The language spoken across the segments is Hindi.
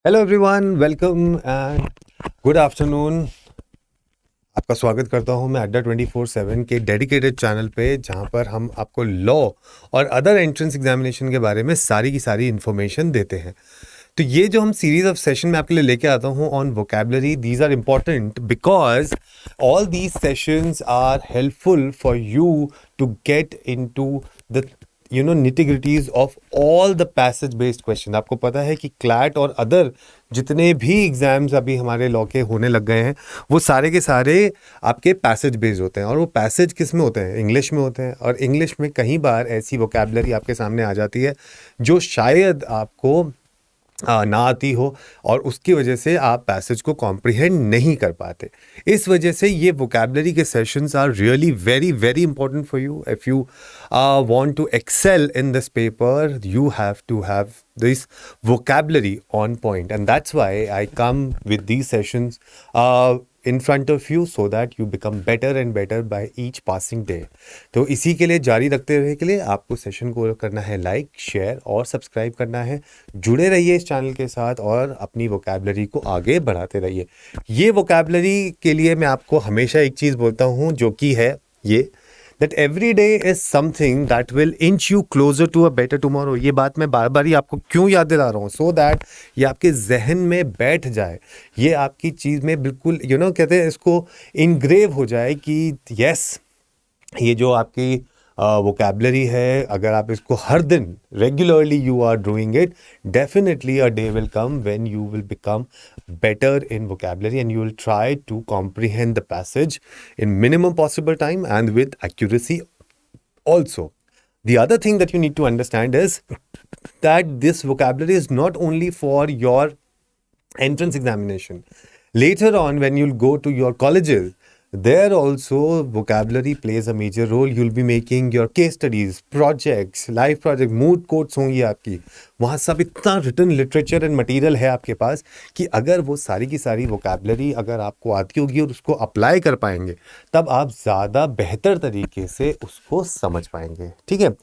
Hello everyone, welcome and good afternoon. आपका स्वागत करता हूं मैं अड्डा 24/7 के डेडिकेटेड चैनल पे, जहां पर हम आपको लॉ और अदर एंट्रेंस एग्जामिनेशन के बारे में सारी की सारी इन्फॉर्मेशन देते हैं। तो ये जो हम सीरीज ऑफ सेशन में आपके लिए लेके आता हूँ on vocabulary, these are important because all these sessions are helpful for you to get into the nitty-gritties of all the passage based question. आपको पता है कि क्लैट और अदर जितने भी एग्जाम्स अभी हमारे लॉ के होने लग गए हैं, वो सारे के सारे आपके पैसेज बेस्ड होते हैं। और वो पैसेज किस में होते हैं? इंग्लिश में होते हैं। और इंग्लिश में कई बार ऐसी वोकैबुलरी आपके सामने आ जाती है जो शायद आपको ना आती हो, और उसकी वजह से आप पैसेज को कॉम्प्रिहेंड नहीं कर पाते। इस वजह से ये वोकैबुलरी के sessions are really very very important for you. If you want to excel in this paper, you have to have this vocabulary on point, and that's why I come with these sessions in front of you so that you become better and better by each passing day. तो इसी के लिए, जारी रखते हुए के लिए, आपको सेशन को करना है लाइक, शेयर और सब्सक्राइब करना है। जुड़े रहिए इस चैनल के साथ और अपनी वोकैबुलरी को आगे बढ़ाते रहिए। ये वोकैबुलरी के लिए मैं आपको हमेशा एक चीज़ बोलता हूँ, जो कि है ये, that every day is something that will inch you closer to a better tomorrow। ये बात मैं बार बार ही आपको क्यों याद दिला रहा हूँ? so that ये आपके जहन में बैठ जाए, ये आपकी चीज़ में बिल्कुल कहते हैं इसको इनग्रेव हो जाए कि यस, ये जो आपकी वोकैबुलरी है, अगर आप इसको हर दिन regularly you are doing it, definitely a day will come when you will become better in vocabulary and you will try to comprehend the passage in minimum possible time and with accuracy also. The other thing that you need to understand is that this vocabulary is not only for your entrance examination. Later on, when you'll go to your colleges, there also vocabulary plays a major role. You'll be making your case studies, projects, live project, mood courts होंगी आपकी। वहाँ सब इतना written literature and material है आपके पास कि अगर वो सारी की सारी vocabulary अगर आपको आती होगी और उसको अप्लाई कर पाएंगे, तब आप ज़्यादा बेहतर तरीके से उसको समझ पाएंगे। ठीक है?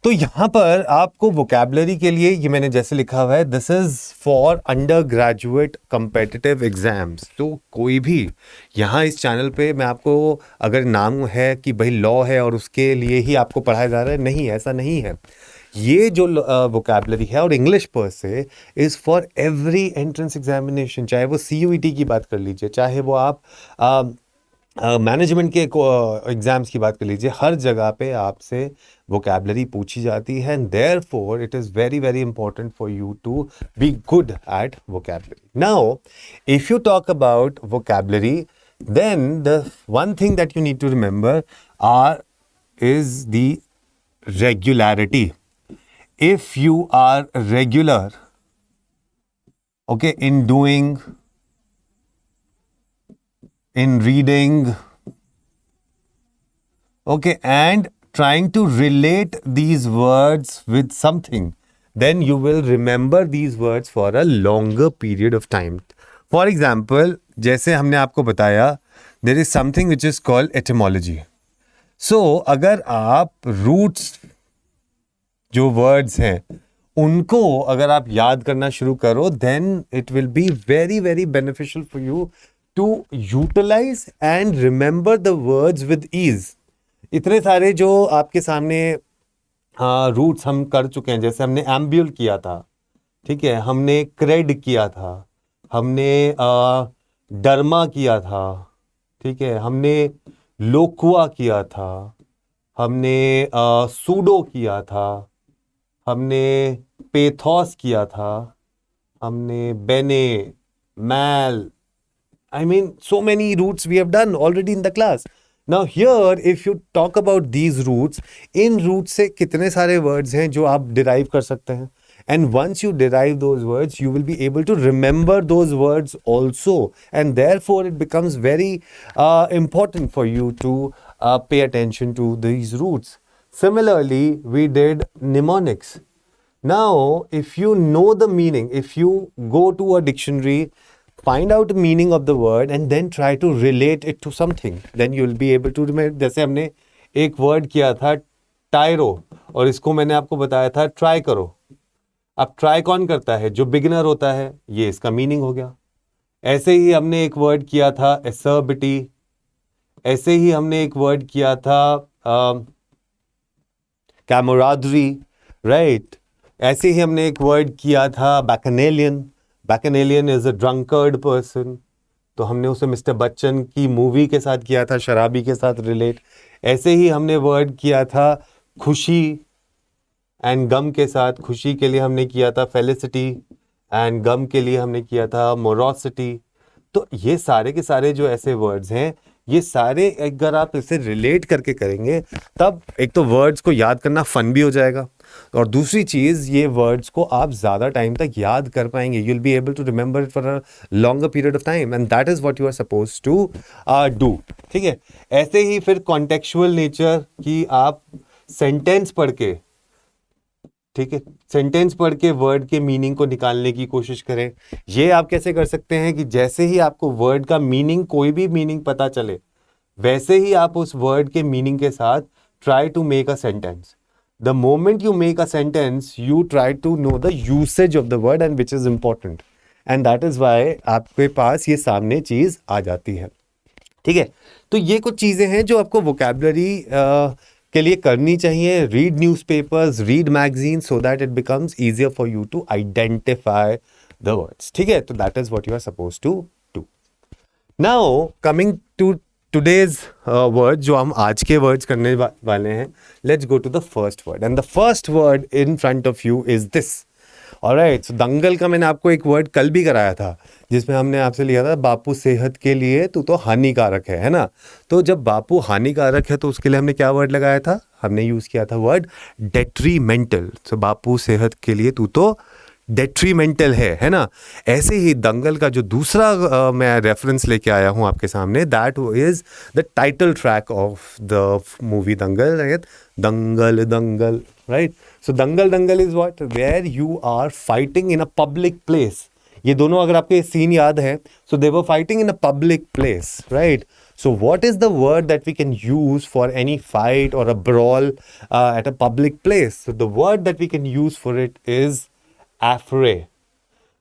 तो यहाँ पर आपको वोकैबुलरी के लिए, ये मैंने जैसे लिखा हुआ है, this is for under graduate competitive exams. तो कोई भी यहाँ इस चैनल पे, मैं आपको, अगर नाम है कि भाई लॉ है और उसके लिए ही आपको पढ़ाया जा रहा है, नहीं, ऐसा नहीं है। ये जो वोकैबुलरी है और इंग्लिश पर से is for every entrance examination. चाहे वो CUET की बात कर लीजिए, चाहे वो आप मैनेजमेंट के एग्ज़ाम्स की बात कर लीजिए, हर जगह पे आपसे वोकैबुलरी पूछी जाती है। And therefore it is very very important for you to be good at vocabulary. Now if you talk about vocabulary, then the one thing that you need to remember is the regularity. If you are regular, okay, in doing, in reading, okay, and trying to relate these words with something, then you will remember these words for a longer period of time. For example, जैसे हमने आपको बताया, there is something which is called etymology. So अगर आप roots जो words हैं उनको अगर आप याद करना शुरू करो, then it will be very very beneficial for you to utilize and remember the words with ease. इतने सारे जो आपके सामने रूट्स हम कर चुके हैं, जैसे हमने एम्ब्यूल किया था, ठीक है, हमने क्रेड किया था, हमने डर्मा किया था, ठीक है, हमने लोकुआ किया था, हमने सूडो किया था, हमने पेथोस किया था, हमने बेने, मैल, I mean, so many roots we have done already in the class. Now here, if you talk about these roots, in roots से कितने सारे words हैं जो आप derive कर सकते हैं, and once you derive those words, you will be able to remember those words also, and therefore it becomes very important for you to pay attention to these roots. Similarly, we did mnemonics. Now, if you know the meaning, if you go to a dictionary, find out the meaning of the word and then try to relate it to something, then you will be able to remember. जैसे हमने एक वर्ड किया था टायरो, और इसको मैंने आपको बताया था ट्राई करो। अब ट्राई कौन करता है? जो बिगिनर होता है, ये इसका मीनिंग हो गया। ऐसे ही हमने एक वर्ड किया था एसर्बिटी, ऐसे ही हमने एक वर्ड किया था कैमराडरी, राइट। ऐसे ही हमने एक वर्ड किया था बैकनेलियन, बैकनेलियन इज अ ड्रंकर्ड पर्सन, तो हमने उसे मिस्टर बच्चन की मूवी के साथ किया था, शराबी के साथ रिलेट। ऐसे ही हमने वर्ड किया था खुशी एंड गम के साथ, खुशी के लिए हमने किया था फेलिसिटी एंड गम के लिए हमने किया था मोरोसिटी। तो ये सारे के सारे जो ऐसे वर्ड्स हैं, ये सारे अगर आप इसे रिलेट करके करेंगे तब एक तो वर्ड्स को याद करना फन भी हो जाएगा, और दूसरी चीज़ ये वर्ड्स को आप ज़्यादा टाइम तक याद कर पाएंगे। You will be able to remember it for a longer period of time, and that is what you are suppose to do. ठीक है। ऐसे ही फिर कॉन्टेक्चुअल नेचर की आप सेंटेंस पढ़ के, ठीक है, सेंटेंस पढ़ के वर्ड के मीनिंग को निकालने की कोशिश करें। ये आप कैसे कर सकते हैं कि जैसे ही आपको वर्ड का मीनिंग, कोई भी मीनिंग पता चले, वैसे ही आप उस वर्ड के मीनिंग के साथ try to make a sentence. The moment you make a sentence, you try to know the usage of the word and which is important, and that is why आपके पास ये सामने चीज आ जाती है। ठीक है। तो ये कुछ चीजें हैं जो आपको वोकैबुलरी के लिए करनी चाहिए। Read newspapers, read magazine, so that it becomes easier for you to identify the words. ठीक है। तो that is what you are suppose to do. Now coming to today's word, जो हम आज के वर्ड्स करने वाले हैं, let's go to the first word, and the first word in front of you is this. Alright, so Dangal का मैंने आपको एक वर्ड कल भी कराया था, जिसमें हमने आपसे लिया था बापू सेहत के लिए तू तो हानिकारक है ना। तो जब बापू हानिकारक है तो उसके लिए हमने क्या वर्ड लगाया था? हमने यूज़ किया था वर्ड डेट्रीमेंटल। सो बापू सेहत के लिए तू तो डेट्रीमेंटल है ना। ऐसे ही दंगल का जो दूसरा मैं रेफरेंस लेके आया हूँ आपके सामने, that is the title track of the movie Dangal, right? Dangal Dangal, right? So Dangal Dangal is what? Where you are fighting in a public place. ये दोनों अगर आपके सीन याद है, so they were fighting in a public place, right? So what is the word that we can use for any fight or a brawl at a public place? So the word that we can use for it is affray.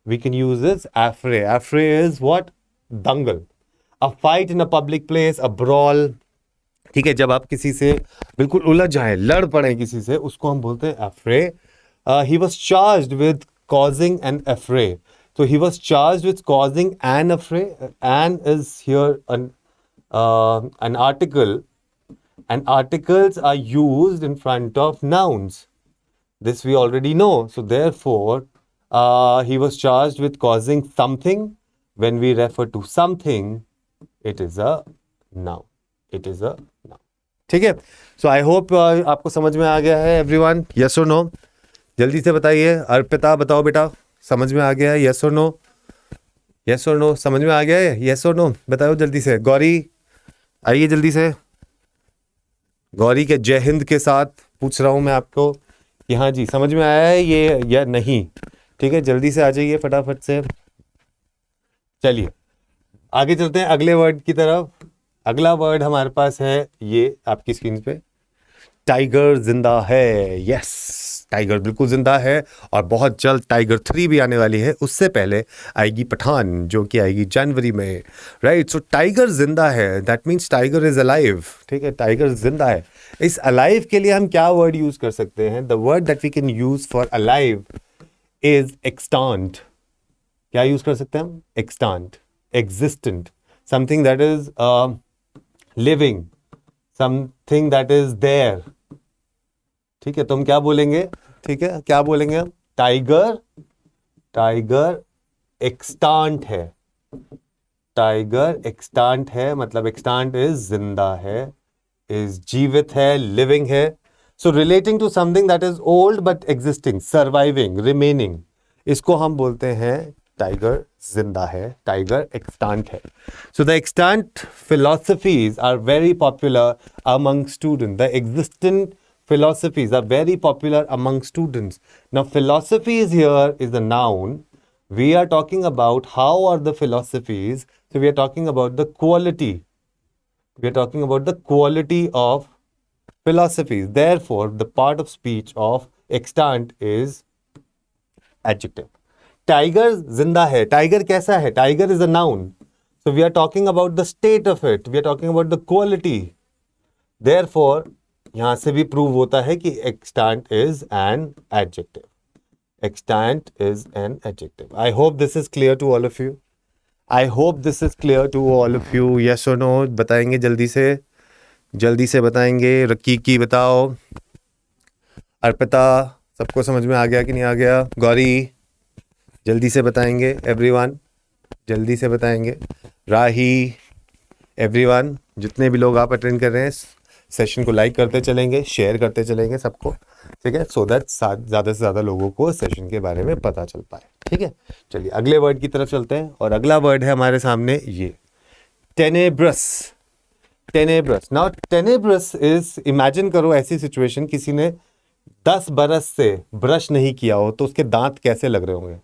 We can use this affray. Affray is what? Dangal. A fight in a public place, a brawl. ठीक है, जब आप किसी से बिल्कुल उलझ जाए, लड़ पड़े किसी से, उसको हम बोलते हैं affray. He was charged with causing an affray. So he was charged with causing an affray. An is here an article, and articles are used in front of nouns. This we already know. So therefore, he was charged with causing something. When we refer to something, it is a noun. It is a noun. ठीक है। So I hope आपको समझ में आ गया है everyone. Yes or no? जल्दी से बताइए। अर्पिता बताओ बेटा, समझ में आ गया है? Yes or no? Yes or no? समझ में आ गया है? Yes or no? बताओ जल्दी से। गौरी आइए जल्दी से। गौरी के जय हिंद के साथ पूछ रहा हूं मैं आपको कि हाँ जी समझ में आया है ये या नहीं। ठीक है, जल्दी से आ जाइए फटाफट से। चलिए आगे चलते हैं अगले वर्ड की तरफ। अगला वर्ड हमारे पास है ये आपकी स्क्रीन पे, टाइगर जिंदा है। यस, टाइगर बिल्कुल जिंदा है, और बहुत जल्द टाइगर 3 भी आने वाली है। उससे पहले आएगी पठान, जो कि आएगी जनवरी में, राइट? सो टाइगर जिंदा है, that means tiger is alive. ठीक है, टाइगर जिंदा है। इस अलाइव के लिए हम क्या वर्ड यूज कर सकते हैं? The word that we can use for alive is extant. क्या यूज कर सकते हैं हम? Extant, existent, something that is living, something that is there. ठीक है, तो हम क्या बोलेंगे? ठीक है, क्या बोलेंगे हम? टाइगर, टाइगर एक्सटेंट है। टाइगर एक्सटेंट है, मतलब एक्सटेंट इज जिंदा है, इज जीवित है, लिविंग है। So relating to something that is old but existing, surviving, remaining, इसको हम बोलते हैं टाइगर जिंदा है, टाइगर एक्सटेंट है। So the extent philosophies are very popular among students. The existent philosophies are very popular among students. Now, philosophies here is a noun. We are talking about how are the philosophies. So, we are talking about the quality. We are talking about the quality of philosophies. Therefore, the part of speech of extant is adjective. Tiger जिंदा है. टाइगर कैसा है? Tiger is a noun. So we are talking about the state of it. We are talking about the quality. Therefore, यहां से भी प्रूव होता है कि extant is an adjective. Extant is an adjective. I hope this is clear to all of you. I hope this is clear to all of you. Yes or no? बताएंगे जल्दी से बताएंगे. रकीकी बताओ. अर्पिता, सबको समझ में आ गया कि नहीं आ गया? गौरी, जल्दी से बताएंगे. एवरीवन जल्दी से बताएंगे. राही, एवरीवन, जितने भी लोग आप अटेंड कर रहे हैं, सेशन को लाइक करते चलेंगे, शेयर करते चलेंगे सबको, ठीक है, सो दैट ज़्यादा से ज़्यादा लोगों को सेशन के बारे में पता चल पाए. ठीक है, चलिए अगले वर्ड की तरफ चलते हैं. और अगला वर्ड है हमारे सामने ये tenebrous. Tenebrous. Now tenebrous is, imagine करो ऐसी सिचुएशन, किसी ने 10 बरस से ब्रश नहीं किया हो तो उसके दांत कैसे लग रहे होंगे.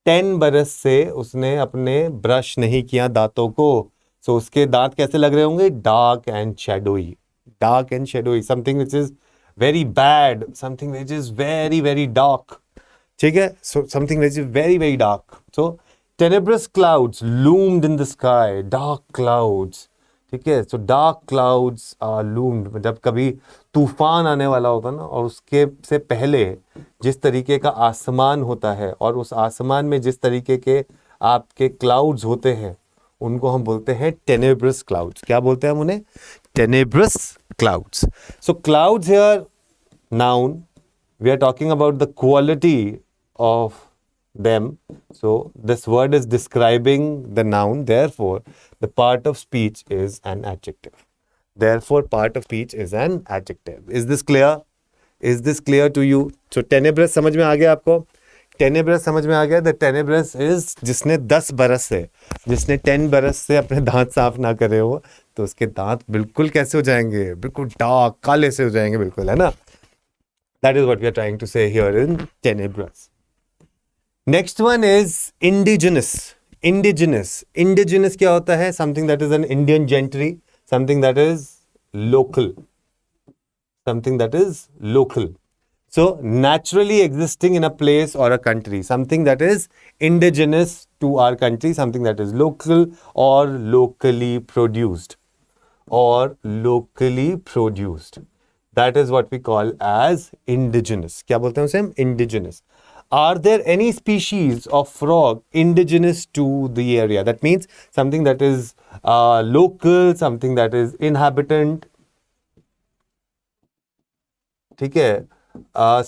10 बरस से उसने अपने ब्रश नहीं किया दांतों को, सो उसके दांत कैसे लग रहे होंगे? Dark and shadowy. Dark and shadowy, something which is very bad, something which is very very dark. ठीक है, so something which is very very dark. So tenebrous clouds loomed in the sky. Dark clouds. ठीक है, so dark clouds are loomed. जब कभी तूफान आने वाला होता है ना, और उसके से पहले जिस तरीके का आसमान होता है और उस आसमान में जिस तरीके के आपके क्लाउड्स होते हैं, उनको हम बोलते हैं टेनेब्रस क्लाउड्स. क्या बोलते हैं हम उन्हें? Tenebrous clouds. So clouds here noun. We are talking about the quality of them. So this word is describing the noun. Therefore, the part of speech is an adjective. Therefore, part of speech is an adjective. Is this clear? Is this clear to you? So tenebrous समझ में आ गया आपको? Tenebrous समझ में आ गया? The tenebrous is जिसने 10 बरस से, जिसने 10 बरस से अपने दांत साफ ना करे हो, तो उसके दांत बिल्कुल कैसे हो जाएंगे? बिल्कुल डार्क, काले से हो जाएंगे, बिल्कुल, है ना? That is what we are trying to say here in tenebrous. Next one is indigenous. Indigenous. Indigenous क्या होता है? Something that is an Indian gentry, something that is local. Something that is local. So naturally existing in a place or a country. Something that is indigenous to our country, something that is local or locally produced. Or locally produced. That is what we call as indigenous. क्या बोलते हैं उसे हम? Indigenous. Are there any species of frog indigenous to the area? That means something that is local, something that is inhabitant. ठीक है,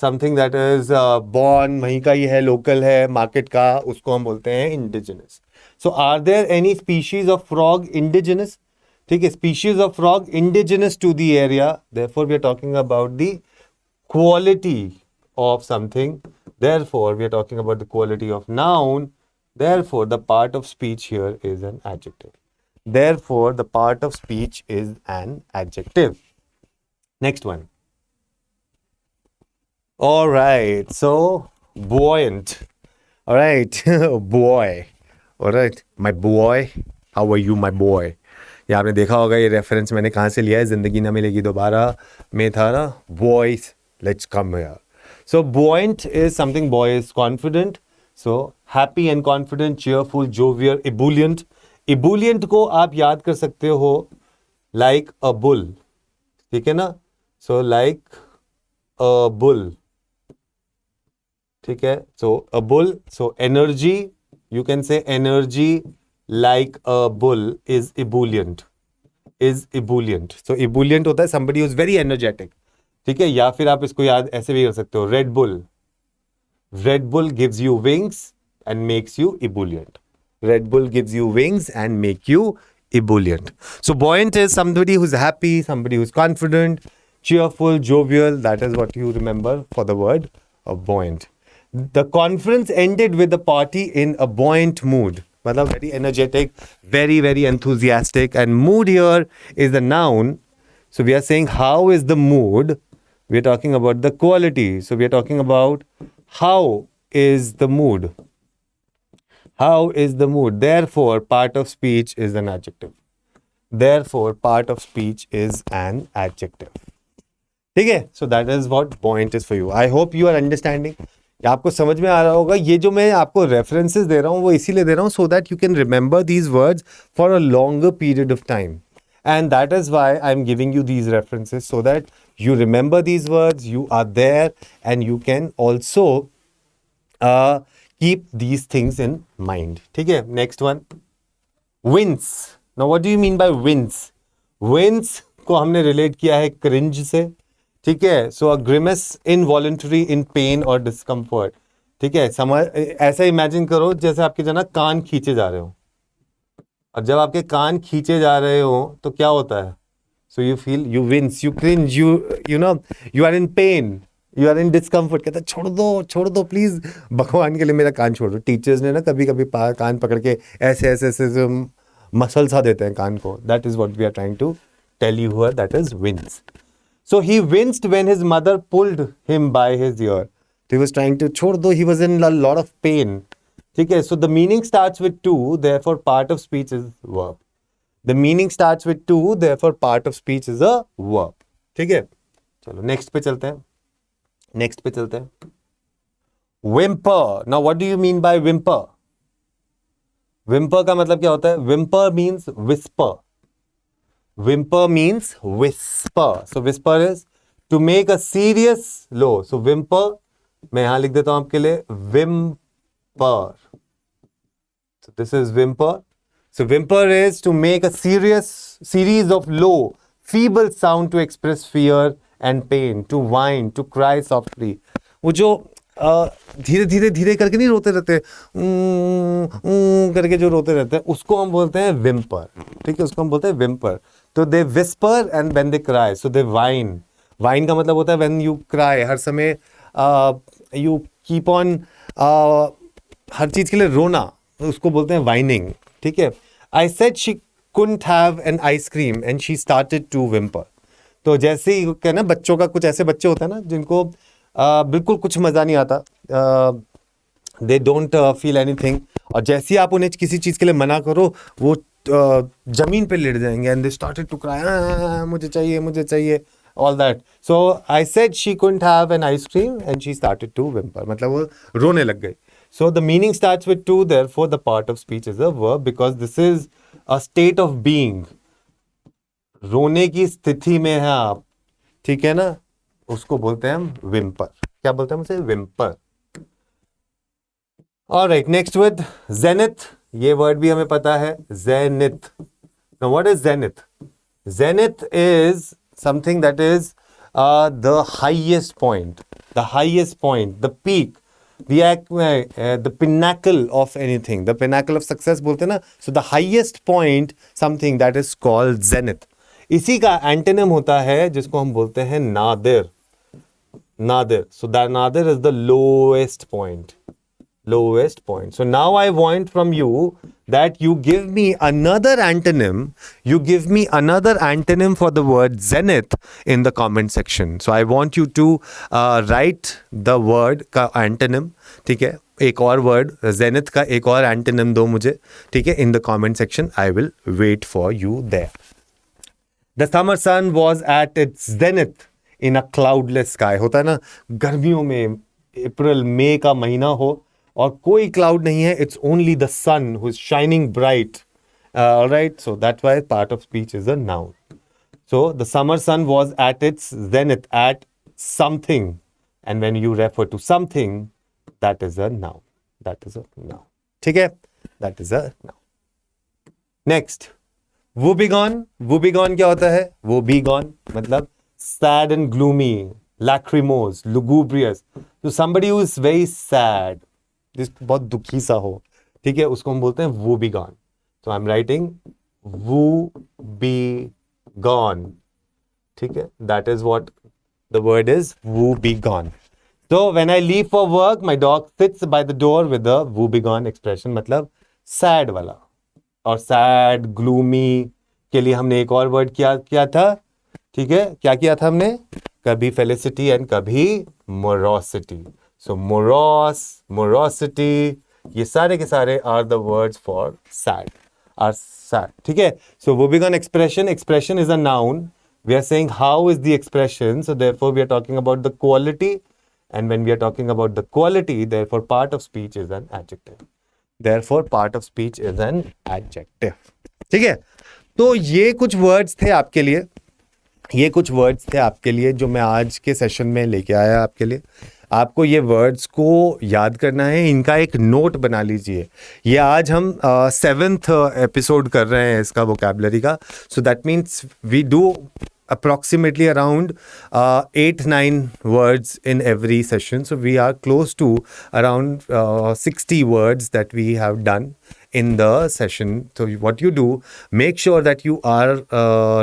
something that is born, वहीं का ही है, local है, market का, उसको हम बोलते हैं indigenous. So are there any species of frog indigenous? ठीक है, species of frog indigenous to the area. Therefore, we are talking about the quality of something. Therefore, we are talking about the quality of noun. Therefore, the part of speech here is an adjective. Therefore, the part of speech is an adjective. Next one. All right. So, buoyant. All right. Boy. All right. My boy. How are you, my boy? ये आपने देखा होगा, ये रेफरेंस मैंने कहाँ से लिया है? जिंदगी ना मिलेगी दोबारा में था ना, boys, let's come here. So buoyant is something, boy is confident. So happy and confident, cheerful, jovial, ebullient. Ebullient को आप याद कर सकते हो like a bull. ठीक है ना? So like a bull. ठीक है? So a bull. So energy, you can say energy like a bull is ebullient. Is ebullient. So ebullient होता है somebody who is very energetic. ठीक है, या फिर आप इसको याद ऐसे भी कर सकते हो, red bull. Red bull gives you wings and makes you ebullient. Red bull gives you wings and make you ebullient. So buoyant is somebody who's happy, somebody who's confident, cheerful, jovial. That is what you remember for the word of buoyant. The conference ended with the party in a buoyant mood. मतलब very energetic, very very enthusiastic, and mood here is the noun. So we are saying how is the mood. We are talking about the quality. So we are talking about how is the mood. How is the mood? Therefore, part of speech is an adjective. Therefore, part of speech is an adjective. ठीक है? So that is what buoyant is for you. I hope you are understanding. क्या आपको समझ में आ रहा होगा? ये जो मैं आपको रेफरेंसेस दे रहा हूँ वो इसीलिए दे रहा हूँ so that you can remember these words for a longer period of time. And that is why I'm giving you these references so that you remember these words, you are there, and you can also keep these things in mind. ठीक है, next one, wince. Now what do you mean by wince? Wince को हमने relate किया है cringe से. ठीक है, so a grimace involuntary in pain or discomfort. ठीक है, समझ ऐसा इमेजिन करो जैसे आपके जो ना कान खींचे जा रहे हो, और जब आपके कान खींचे जा रहे हो तो क्या होता है? So you feel, you wince, you cringe, you know you are in pain, you are in discomfort. कहता है छोड़ दो प्लीज, भगवान के लिए मेरा कान छोड़ दो. टीचर्स ने ना कभी कभी कान पकड़ के ऐसे ऐसे ऐसे मसल सा देते हैं कान को. That is what we are trying to tell you here, that is wince. So he winced when his mother pulled him by his ear. He was trying to छोड़ दो, he was in a lot of pain. ठीक है, so the meaning starts with to, therefore part of speech is verb. The meaning starts with to, therefore part of speech is a verb. ठीक है, चलो नेक्स्ट पे चलते हैं. Whimper. Now what do you mean by whimper? Whimper का मतलब क्या होता है? Whimper means whisper. Whimper means whisper. So whisper is to make a serious low. So whimper मैं यहां लिख देता हूं आपके लिए, whimper. So this is whimper. So whimper is to make a series of low, feeble sound to express fear and pain, to whine, to cry softly. वो जो धीरे करके नहीं रोते रहते, करके जो रोते रहते हैं उसको हम बोलते हैं whimper. ठीक है, उसको हम बोलते हैं whimper. तो they whisper and when they cry, so they whine. Whine का मतलब होता है when you cry. हर समय you keep on हर चीज के लिए रोना, उसको बोलते हैं वाइनिंग. ठीक है, I said she couldn't have an ice cream and she started to whimper. तो जैसे ही क्या ना, बच्चों का कुछ ऐसे बच्चे होते हैं ना जिनको बिल्कुल कुछ मजा नहीं आता, दे डोंट फील एनीथिंग, और जैसे ही आप उन्हें किसी चीज के लिए मना करो वो जमीन पे लेट जाएंगे and they started to cry, मुझे चाहिए all that. So I said she couldn't have an ice cream and she started to whimper. मतलब वो रोने लग गई. So the meaning starts with to, therefore the part of speech is a verb because this is a state of being. रोने की स्थिति में है आप, ठीक है ना, उसको बोलते हैं हम whimper. क्या बोलते हैं उसे? whimper. Alright, next with zenith. ये word भी हमें पता है, zenith. Now what is zenith? Zenith is something that is the highest point, the peak, the pinnacle of anything, the pinnacle of success बोलते हैं ना. So the highest point, something that is called zenith. इसी का एंटोनिम होता है जिसको हम बोलते हैं Nadir. So that nadir is the lowest point. So now I want from you that you give me another antonym. You give me another antonym for the word zenith in the comment section. So I want you to write the word का antonym. ठीक है, एक और word zenith का एक और antonym दो मुझे. ठीक है, in the comment section. I will wait for you there. The summer sun was at its zenith in a cloudless sky. होता है ना, गर्मियों में अप्रैल मई का महीना हो और कोई क्लाउड नहीं है, it's only the sun who is shining bright. All right, so that's why part of speech is a noun. So the summer sun was at its zenith, at something, and when you refer to something, that is a noun. ठीक है, that is a noun. Next, woebegone. Woebegone क्या होता है? woebegone मतलब sad and gloomy, lachrymose, lugubrious. So somebody who is very sad, जिस बहुत दुखी सा हो, ठीक है, उसको हम बोलते हैं woebegone. So I'm writing woebegone. ठीक है, that is what the word is, woebegone. So when I leave for work, my dog sits by the door with a woebegone expression, मतलब sad वाला. और sad, gloomy के लिए हमने एक और वर्ड किया था. ठीक है, क्या किया था हमने? कभी felicity and कभी morosity. So morosity, ये सारे के सारे are the words for sad. ठीक है, so woebegone expression is a noun. We are saying how is the expression, so therefore we are talking about the quality And when we are talking about the quality, therefore part of speech is an adjective. Therefore part of speech is an adjective. ठीक है, तो ये कुछ वर्ड्स थे आपके लिए, ये कुछ वर्ड्स थे आपके लिए जो मैं आज के सेशन में लेके आया आपके लिए. आपको ये वर्ड्स को याद करना है, इनका एक नोट बना लीजिए. ये आज हम 7th एपिसोड कर रहे हैं इसका वोकैबुलरी का. So that means we do approximately around 8-9 words in every session. So we are close to around 60 words that we have done in the session. So what you do, make sure that you are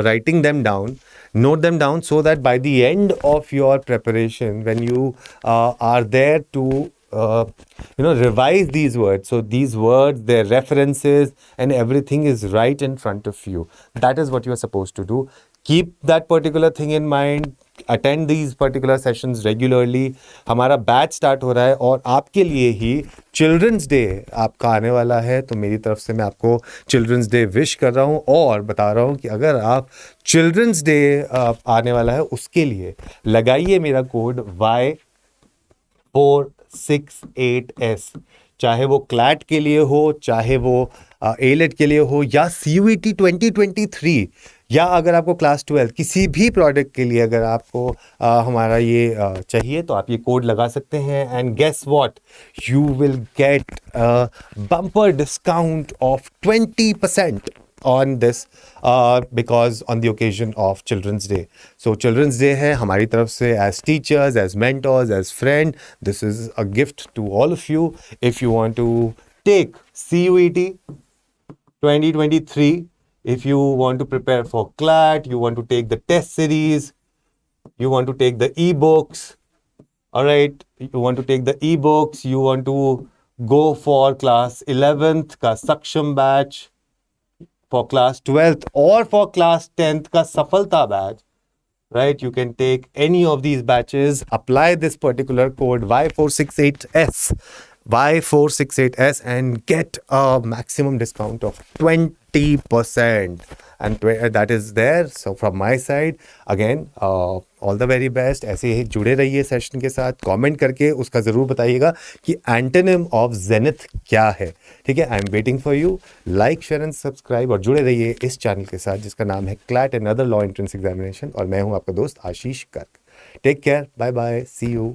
writing them down, note them down, so that by the end of your preparation, when you are there to revise these words, so these words, their references and everything is right in front of you. That is what you are supposed to do. Keep that particular thing in mind. Attend these particular sessions regularly. हमारा बैच स्टार्ट हो रहा है और आपके लिए ही चिल्ड्रंस डे आपका आने वाला है. तो मेरी तरफ से मैं आपको चिल्ड्रंस डे विश कर रहा हूँ और बता रहा हूँ कि अगर आप चिल्ड्रंस डे आने वाला है उसके लिए लगाइए मेरा कोड Y468S. चाहे वो क्लैट के लिए हो, चाहे वो एलेट के लिए हो, या CUET 2023, या अगर आपको क्लास 12 किसी भी प्रोडक्ट के लिए अगर आपको हमारा ये चाहिए तो आप ये कोड लगा सकते हैं. And guess what, you will get bumper discount of 20% on this because on the occasion of Children's Day. So Children's Day है हमारी तरफ से, as teachers, as mentors, as friend, this is a gift to all of you. If you want to take CUET 2023, if you want to prepare for CLAT, you want to take the test series, you want to take the ebooks, all right, you want to take the ebooks, you want to go for class 11th का Saksham batch, for class 12th or for class 10th का Safalta batch, right? You can take any of these batches, apply this particular code Y468S, Y468S, and get a maximum discount of 20%. And that is there. So from my side, again, all the very best. ऐसे ही जुड़े रहिए सेशन के साथ. कमेंट करके उसका ज़रूर बताइएगा कि एंटोनिम ऑफ जेनिथ क्या है. ठीक है, I am waiting for you. Like, share and subscribe और जुड़े रहिए इस चैनल के साथ जिसका नाम है CLAT and other law entrance examination. और मैं हूँ आपका दोस्त Ashish Garg. Take care, bye bye, see you.